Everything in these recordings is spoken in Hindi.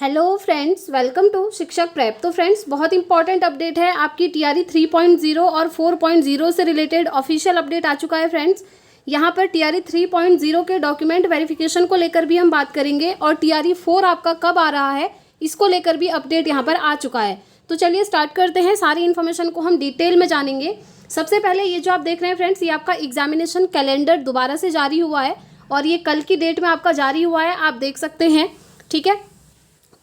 हेलो फ्रेंड्स, वेलकम टू शिक्षक प्रेप। तो फ्रेंड्स, बहुत इंपॉर्टेंट अपडेट है। आपकी टीआरई 3.0 और 4.0 से रिलेटेड ऑफिशियल अपडेट आ चुका है फ्रेंड्स। यहाँ पर टीआरई 3.0 के डॉक्यूमेंट वेरिफिकेशन को लेकर भी हम बात करेंगे और टीआरई 4 आपका कब आ रहा है इसको लेकर भी अपडेट यहाँ पर आ चुका है। तो चलिए स्टार्ट करते हैं, सारी इन्फॉर्मेशन को हम डिटेल में जानेंगे। सबसे पहले ये जो आप देख रहे हैं फ्रेंड्स, ये आपका एग्जामिनेशन कैलेंडर दोबारा से जारी हुआ है और ये कल की डेट में आपका जारी हुआ है, आप देख सकते हैं। ठीक है,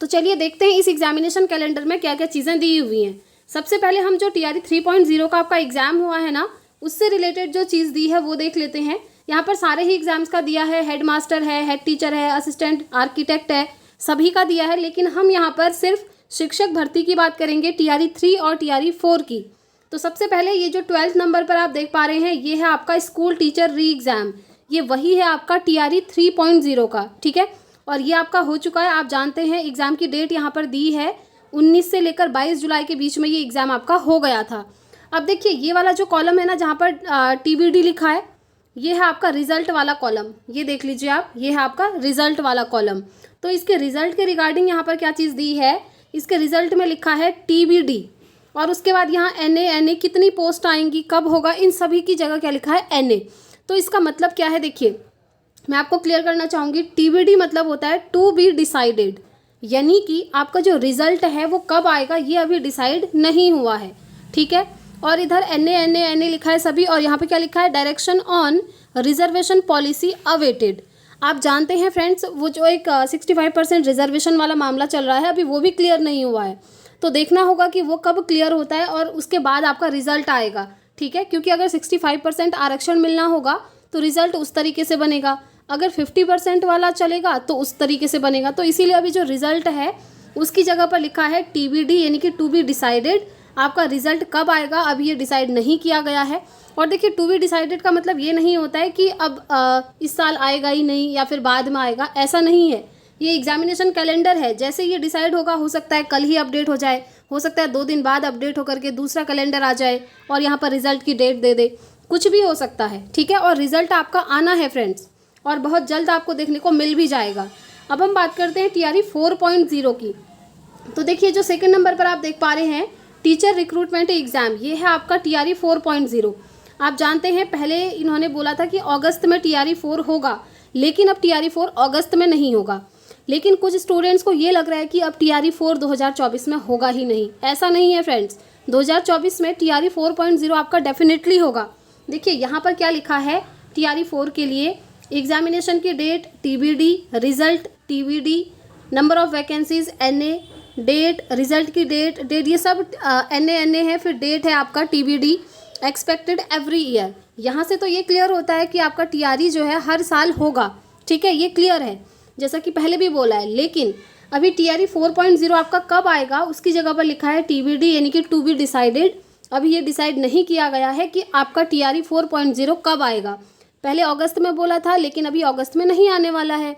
तो चलिए देखते हैं इस एग्जामिनेशन कैलेंडर में क्या क्या चीज़ें दी हुई हैं। सबसे पहले हम जो टीआरई 3.0 का आपका एग्जाम हुआ है ना, उससे रिलेटेड जो चीज़ दी है वो देख लेते हैं। यहाँ पर सारे ही एग्जाम्स का दिया है, हेड मास्टर है, हेड टीचर है, असिस्टेंट आर्किटेक्ट है, सभी का दिया है। लेकिन हम यहाँ पर सिर्फ शिक्षक भर्ती की बात करेंगे, टीआरई 3 और टीआरई 4 की। तो सबसे पहले ये जो 12th नंबर पर आप देख पा रहे हैं, ये है आपका स्कूल टीचर री एग्ज़ाम। ये वही है आपका टीआरई 3.0 का। ठीक है, और ये आपका हो चुका है। आप जानते हैं एग्ज़ाम की डेट यहाँ पर दी है 19 से लेकर 22 जुलाई के बीच में ये एग्ज़ाम आपका हो गया था। अब देखिए ये वाला जो कॉलम है ना, जहाँ पर टीबीडी लिखा है, ये है आपका रिज़ल्ट वाला कॉलम। ये देख लीजिए आप, ये है आपका रिज़ल्ट वाला कॉलम। तो इसके रिज़ल्ट के रिगार्डिंग यहाँ पर क्या चीज़ दी है, इसके रिज़ल्ट में लिखा है टीबीडी और उसके बाद यहाँ एनए कितनी पोस्ट आएंगी, कब होगा, इन सभी की जगह क्या लिखा है, एनए। तो इसका मतलब क्या है, देखिए मैं आपको क्लियर करना चाहूँगी। टीबीडी मतलब होता है टू बी डिसाइडेड, यानी कि आपका जो रिजल्ट है वो कब आएगा ये अभी डिसाइड नहीं हुआ है। ठीक है, और इधर एनए लिखा है सभी, और यहाँ पे क्या लिखा है, direction on reservation policy awaited. आप जानते हैं फ्रेंड्स, वो जो एक 65% रिजर्वेशन वाला मामला चल रहा है, अभी वो भी क्लियर नहीं हुआ है। तो देखना होगा कि वो कब क्लियर होता है और उसके बाद आपका रिजल्ट आएगा। ठीक है, क्योंकि अगर 65% आरक्षण मिलना होगा तो रिजल्ट उस तरीके से बनेगा, अगर 50% वाला चलेगा तो उस तरीके से बनेगा। तो इसीलिए अभी जो रिजल्ट है उसकी जगह पर लिखा है टीबीडी, यानी कि टू बी डिसाइडेड। आपका रिजल्ट कब आएगा अभी ये डिसाइड नहीं किया गया है। और देखिए टू बी डिसाइडेड का मतलब ये नहीं होता है कि अब इस साल आएगा ही नहीं या फिर बाद में आएगा, ऐसा नहीं है। ये एग्जामिनेशन कैलेंडर है, जैसे ये डिसाइड होगा, हो सकता है कल ही अपडेट हो जाए, हो सकता है 2 दिन बाद अपडेट होकर के दूसरा कैलेंडर आ जाए और यहाँ पर रिजल्ट की डेट दे दे, कुछ भी हो सकता है। ठीक है, और रिजल्ट आपका आना है फ्रेंड्स, और बहुत जल्द आपको देखने को मिल भी जाएगा। अब हम बात करते हैं टीआरई 4.0 की। तो देखिए जो सेकंड नंबर पर आप देख पा रहे हैं, टीचर रिक्रूटमेंट एग्जाम, ये है आपका टीआरई 4.0। आप जानते हैं पहले इन्होंने बोला था कि अगस्त में टीआरई 4 होगा, लेकिन अब टीआरई 4 अगस्त में नहीं होगा। लेकिन कुछ स्टूडेंट्स को ये लग रहा है कि अब टीआरई 4 2024 में होगा ही नहीं। ऐसा नहीं है फ्रेंड्स, 2024 में टीआरई 4.0 आपका डेफिनेटली होगा। देखिए यहाँ पर क्या लिखा है, टीआरई 4 के लिए एग्जामिनेशन की date TBD, result TBD, number of vacancies NA, date, result की डेट ये सब एनए है, फिर डेट है आपका टीबीडी, एक्सपेक्टेड एवरी ईयर। यहाँ से तो ये क्लियर होता है कि आपका टीआरई जो है हर साल होगा। ठीक है, ये क्लियर है जैसा कि पहले भी बोला है। लेकिन अभी टीआरई 4.0 आपका कब आएगा उसकी जगह पर लिखा है टीबीडी, यानी कि टू बी डिसाइडेड। अभी ये डिसाइड नहीं किया गया है कि आपका टीआरई 4.0 कब आएगा। पहले अगस्त में बोला था, लेकिन अभी अगस्त में नहीं आने वाला है।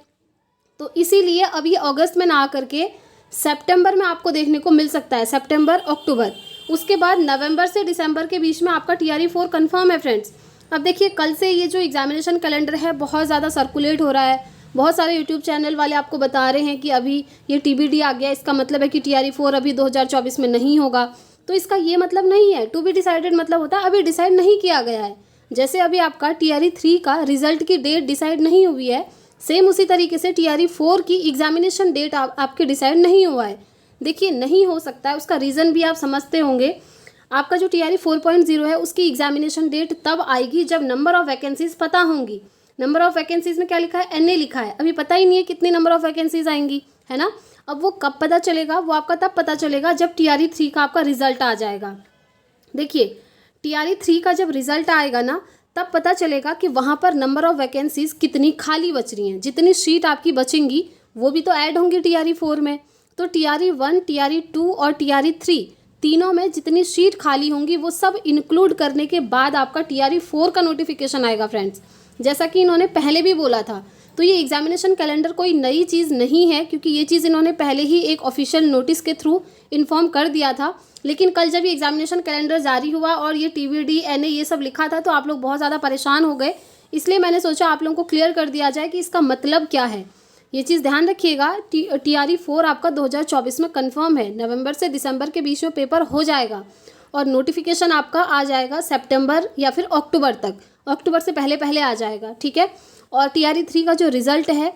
तो इसीलिए अभी अगस्त में ना आकर के सितंबर में आपको देखने को मिल सकता है, सितंबर अक्टूबर। उसके बाद नवंबर से दिसंबर के बीच में आपका टीआरई 4 कंफर्म है फ्रेंड्स। अब देखिए कल से ये जो एग्जामिनेशन कैलेंडर है बहुत ज़्यादा सर्कुलेट हो रहा है, बहुत सारे यूट्यूब चैनल वाले आपको बता रहे हैं कि अभी ये टीबीडी आ गया, इसका मतलब है कि टीआरई 4 अभी 2024 में नहीं होगा। तो इसका ये मतलब नहीं है। टू बी डिसाइडेड मतलब होता है अभी डिसाइड नहीं किया गया है। जैसे अभी आपका टीआरई 3 का रिजल्ट की डेट डिसाइड नहीं हुई है, सेम उसी तरीके से टीआरई 4 की एग्जामिनेशन डेट आपके डिसाइड नहीं हुआ है। देखिए नहीं हो सकता है, उसका रीज़न भी आप समझते होंगे। आपका जो टीआरई 4.0 है उसकी एग्जामिनेशन डेट तब आएगी जब नंबर ऑफ वैकेंसीज पता होंगी। नंबर ऑफ वैकेंसीज में क्या लिखा है, एनए लिखा है, अभी पता ही नहीं है कितनी नंबर ऑफ वैकेंसीज आएंगी, है ना। अब वो कब पता चलेगा, वो आपका तब पता चलेगा जब टीआरई 3 का आपका रिजल्ट आ जाएगा। देखिए टीआरई 3 का जब रिजल्ट आएगा ना, तब पता चलेगा कि वहाँ पर नंबर ऑफ वैकेंसीज कितनी खाली बच रही हैं। जितनी सीट आपकी बचेंगी वो भी तो ऐड होंगी टीआरई 4 में। तो टीआरई 1, टीआरई 2 और टीआरई 3 तीनों में जितनी सीट खाली होंगी वो सब इंक्लूड करने के बाद आपका टीआरई 4 का नोटिफिकेशन आएगा फ्रेंड्स, जैसा कि इन्होंने पहले भी बोला था। तो ये एग्जामिनेशन कैलेंडर कोई नई चीज़ नहीं है, क्योंकि ये चीज़ इन्होंने पहले ही एक ऑफिशियल नोटिस के थ्रू इन्फॉर्म कर दिया था। लेकिन कल जब ये एग्जामिनेशन कैलेंडर जारी हुआ और ये टीबीडी, एनए ये सब लिखा था तो आप लोग बहुत ज़्यादा परेशान हो गए। इसलिए मैंने सोचा आप लोगों को क्लियर कर दिया जाए कि इसका मतलब क्या है। ये चीज़ ध्यान रखिएगा। TRE 4 आपका 2024 में कंफर्म है, नवंबर से दिसंबर के बीच में पेपर हो जाएगा और नोटिफिकेशन आपका आ जाएगा सितंबर या फिर अक्टूबर तक, अक्टूबर से पहले पहले आ जाएगा, ठीक है। और TRE 3 का जो रिज़ल्ट है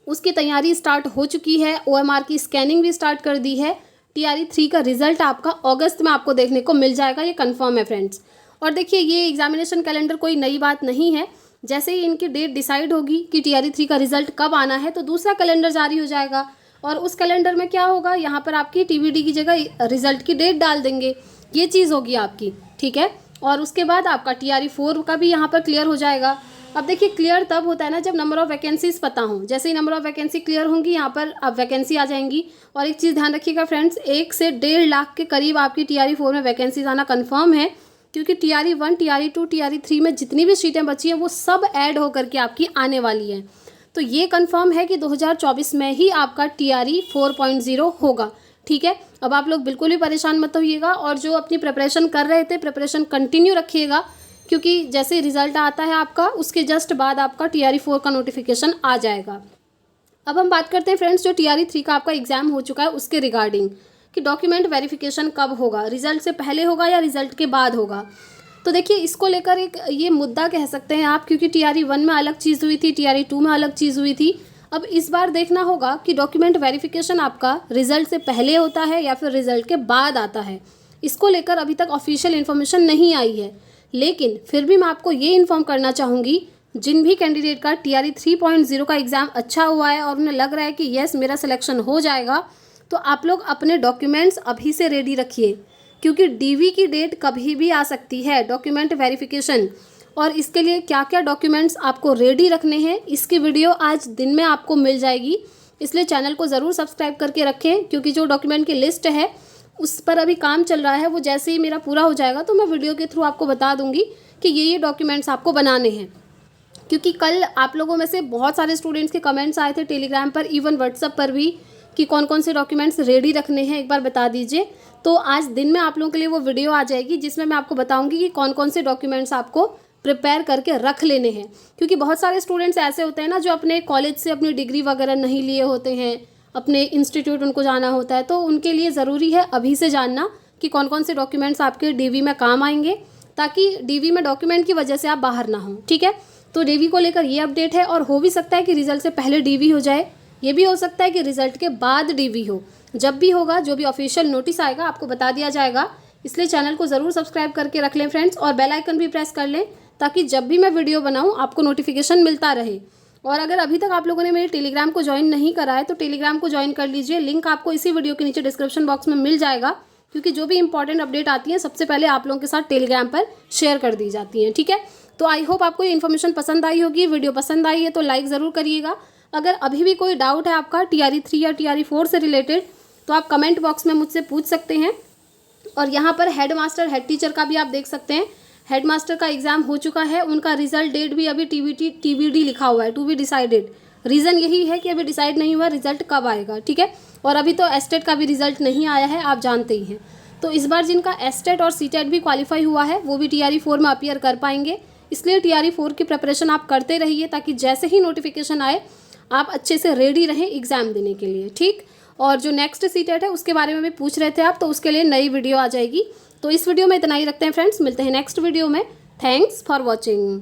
उसकी तैयारी स्टार्ट हो चुकी है, OMR की स्कैनिंग भी स्टार्ट कर दी है। TRE 3 का रिजल्ट आपका अगस्त में आपको देखने को मिल जाएगा, ये कंफर्म है फ्रेंड्स। और देखिए ये एग्जामिनेशन कैलेंडर कोई नई बात नहीं है, जैसे ही इनकी डेट डिसाइड होगी कि TRE 3 का रिजल्ट कब आना है तो दूसरा कैलेंडर जारी हो जाएगा और उस कैलेंडर में क्या होगा, यहाँ पर आपकी TBD की जगह रिजल्ट की डेट डाल देंगे, ये चीज़ होगी आपकी, ठीक है। और उसके बाद आपका TRE 4 का भी यहाँ पर क्लियर हो जाएगा। अब देखिए क्लियर तब होता है ना जब नंबर ऑफ़ वैकेंसीज पता हों, जैसे ही नंबर ऑफ़ वैकेंसी क्लियर होंगी यहाँ पर अब वैकेंसी आ जाएंगी। और एक चीज़ ध्यान रखिएगा फ्रेंड्स, 1 से 1.5 लाख के करीब आपकी TRE 4 में वैकेंसीज आना कंफर्म है, क्योंकि TRE 1, TRE 2, TRE 3 में जितनी भी सीटें बची हैं वो सब ऐड होकर के आपकी आने वाली हैं। तो ये कंफर्म है कि 2024 में ही आपका TRE 4.0 होगा, ठीक है। अब आप लोग बिल्कुल भी परेशान मत होइएगा और जो अपनी प्रिपरेशन कर रहे थे प्रिपरेशन कंटिन्यू रखिएगा, क्योंकि जैसे रिजल्ट आता है आपका उसके जस्ट बाद आपका TRE 4 का नोटिफिकेशन आ जाएगा। अब हम बात करते हैं फ्रेंड्स जो TRE 3 का आपका एग्जाम हो चुका है उसके रिगार्डिंग, कि डॉक्यूमेंट वेरिफिकेशन कब होगा, रिजल्ट से पहले होगा या रिजल्ट के बाद होगा। तो देखिए इसको लेकर एक ये मुद्दा कह सकते हैं आप, क्योंकि TRE 1 में अलग चीज़ हुई थी, TRE 2 में अलग चीज़ हुई थी। अब इस बार देखना होगा कि डॉक्यूमेंट वेरिफिकेशन आपका रिजल्ट से पहले होता है या फिर रिजल्ट के बाद आता है। इसको लेकर अभी तक ऑफिशियल इन्फॉर्मेशन नहीं आई है, लेकिन फिर भी मैं आपको ये इन्फॉर्म करना चाहूँगी, जिन भी कैंडिडेट का TRE 3.0 का एग्ज़ाम अच्छा हुआ है और उन्हें लग रहा है कि यस मेरा सिलेक्शन हो जाएगा, तो आप लोग अपने डॉक्यूमेंट्स अभी से रेडी रखिए, क्योंकि DV की डेट कभी भी आ सकती है, डॉक्यूमेंट वेरिफिकेशन। और इसके लिए क्या क्या डॉक्यूमेंट्स आपको रेडी रखने हैं इसकी वीडियो आज दिन में आपको मिल जाएगी, इसलिए चैनल को ज़रूर सब्सक्राइब करके रखें, क्योंकि जो डॉक्यूमेंट की लिस्ट है उस पर अभी काम चल रहा है, वो जैसे ही मेरा पूरा हो जाएगा तो मैं वीडियो के थ्रू आपको बता दूंगी कि ये डॉक्यूमेंट्स आपको बनाने हैं। क्योंकि कल आप लोगों में से बहुत सारे स्टूडेंट्स के कमेंट्स आए थे टेलीग्राम पर, इवन व्हाट्सएप पर भी, कि कौन कौन से डॉक्यूमेंट्स रेडी रखने हैं एक बार बता दीजिए। तो आज दिन में आप लोगों के लिए वो वीडियो आ जाएगी जिसमें मैं आपको बताऊँगी कि कौन कौन से डॉक्यूमेंट्स आपको प्रिपेयर करके रख लेने हैं। क्योंकि बहुत सारे स्टूडेंट्स ऐसे होते हैं ना जो अपने कॉलेज से अपनी डिग्री वगैरह नहीं लिए होते हैं, अपने इंस्टीट्यूट उनको जाना होता है, तो उनके लिए ज़रूरी है अभी से जानना कि कौन कौन से डॉक्यूमेंट्स आपके DV में काम आएंगे, ताकि DV में डॉक्यूमेंट की वजह से आप बाहर ना हो, ठीक है। तो DV को लेकर ये अपडेट है, और हो भी सकता है कि रिजल्ट से पहले DV हो जाए, ये भी हो सकता है कि रिजल्ट के बाद DV हो। जब भी होगा, जो भी ऑफिशियल नोटिस आएगा आपको बता दिया जाएगा, इसलिए चैनल को ज़रूर सब्सक्राइब करके रख लें फ्रेंड्स, और बेल आइकन भी प्रेस कर लें ताकि जब भी मैं वीडियो बनाऊँ आपको नोटिफिकेशन मिलता रहे। और अगर अभी तक आप लोगों ने मेरे टेलीग्राम को ज्वाइन नहीं करा है तो टेलीग्राम को ज्वाइन कर लीजिए, लिंक आपको इसी वीडियो के नीचे डिस्क्रिप्शन बॉक्स में मिल जाएगा, क्योंकि जो भी इंपॉर्टेंट अपडेट आती है सबसे पहले आप लोगों के साथ टेलीग्राम पर शेयर कर दी जाती हैं, ठीक है। तो आई होप आपको ये इन्फॉर्मेशन पसंद आई होगी, वीडियो पसंद आई है तो लाइक ज़रूर करिएगा। अगर अभी भी कोई डाउट है आपका TRE 3 या TRE 4 से रिलेटेड तो आप कमेंट बॉक्स में मुझसे पूछ सकते हैं। और यहाँ पर हेड मास्टर हेड टीचर का भी आप देख सकते हैं, हेड मास्टर का एग्ज़ाम हो चुका है, उनका रिजल्ट डेट भी अभी TBD लिखा हुआ है, टू बी डिसाइडेड। रीज़न यही है कि अभी डिसाइड नहीं हुआ रिजल्ट कब आएगा, ठीक है। और अभी तो एस्टेट का भी रिजल्ट नहीं आया है, आप जानते ही हैं। तो इस बार जिनका एस्टेट और सीटेट भी क्वालिफाई हुआ है वो भी TRE 4 में अपीयर कर पाएंगे, इसलिए TRE 4 की प्रिपरेशन आप करते रहिए, ताकि जैसे ही नोटिफिकेशन आए आप अच्छे से रेडी रहें एग्ज़ाम देने के लिए, ठीक। और जो नेक्स्ट सीटेट है उसके बारे में भी पूछ रहे थे आप, तो उसके लिए नई वीडियो आ जाएगी। तो इस वीडियो में इतना ही रखते हैं फ्रेंड्स, मिलते हैं नेक्स्ट वीडियो में। Thanks for watching.